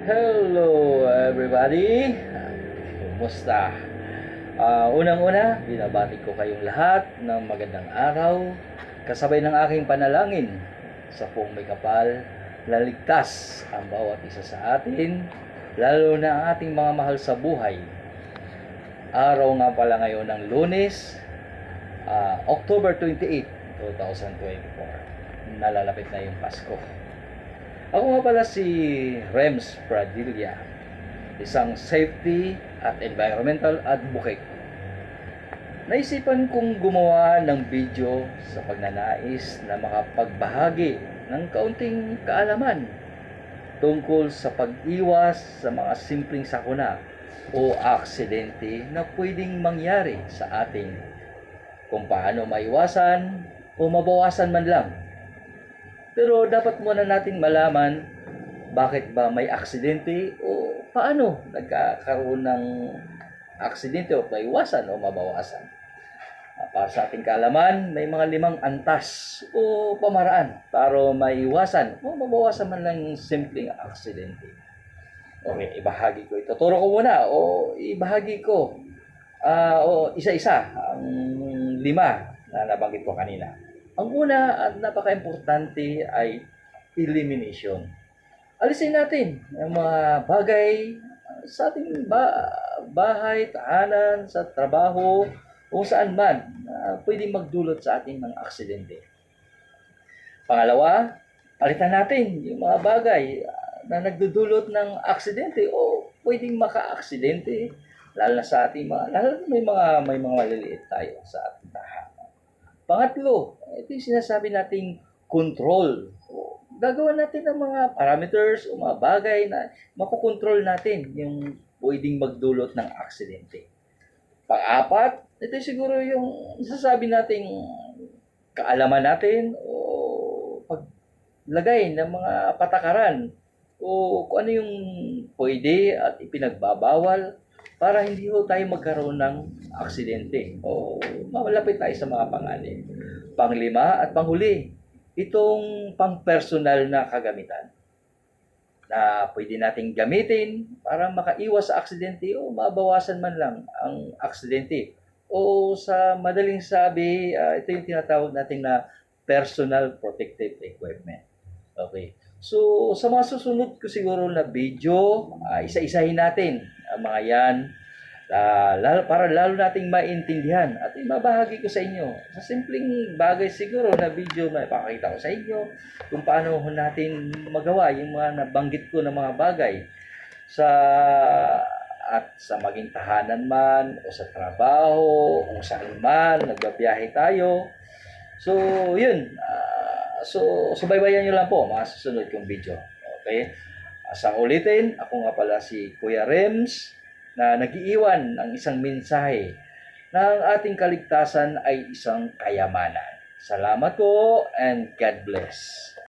Hello everybody! Kumusta? Unang-una, binabati ko kayong lahat ng magandang araw kasabay ng aking panalangin sa pong may kapal na ligtas ang bawat isa sa atin, lalo na ang ating mga mahal sa buhay. Araw nga pala ngayon ng Lunes, October 28, 2024. Nalalapit na yung Pasko. Ako nga pala si Rems Pradilla, isang safety at environmental advocate. Naisipan kong gumawa ng video sa pagnanais na makapagbahagi ng kaunting kaalaman tungkol sa pag-iwas sa mga simpleng sakuna o aksidente na pwedeng mangyari sa ating, kung paano maiwasan o mabawasan man lang. Pero dapat muna nating malaman bakit ba may aksidente o paano nagkakaroon ng aksidente o maiwasan o mabawasan. Para sa ating kaalaman, may mga 5 antas o pamaraan para maiwasan o mabawasan man lang yung simpleng aksidente. Okay, ibahagi ko ito. Turo ko muna o ibahagi ko o isa-isa ang 5 na nabanggit ko kanina. Ang una at napaka-importante ay elimination. Alisin natin ang mga bagay sa ating bahay, tahanan, sa trabaho, o saan man na pwedeng magdulot sa ating ng aksidente. Pangalawa, palitan natin yung mga bagay na nagdudulot ng aksidente o pwedeng maka-aksidente, lalo na sa ating lalo na may mga maliliit tayo sa ating tahanan. Pangatlo, ito yung sinasabi nating control. Gagawa natin ng mga parameters o mga bagay na makokontrol natin yung pwedeng magdulot ng aksidente. Pang-apat, ito siguro yung sasabi nating kaalaman natin o paglagay ng mga patakaran o kung ano yung pwede at ipinagbabawal para hindi ho tayo magkaroon ng aksidente o malapit tayo sa mga panganib. Panglima at panghuli, itong pang-personal na kagamitan na pwede nating gamitin para makaiwas sa aksidente o mabawasan man lang ang aksidente. O sa madaling sabi, ito yung tinatawag natin na personal protective equipment. Okay. So, sa mga susunod ko siguro na video, isa-isahin natin ang mga yan para lalo nating maintindihan at ibabahagi ko sa inyo. Sa simpleng bagay siguro na video na ipakita ko sa inyo kung paano natin magawa yung mga nabanggit ko na mga bagay sa maging tahanan man o sa trabaho o saan man nagbabiyahe tayo. So, yun. So, subaybayan nyo lang po mga susunod kong video. Okay? Sa ulitin, ako nga pala si Kuya Rems na nag-iiwan ng isang mensahe na ang ating kaligtasan ay isang kayamanan. Salamat po and God bless.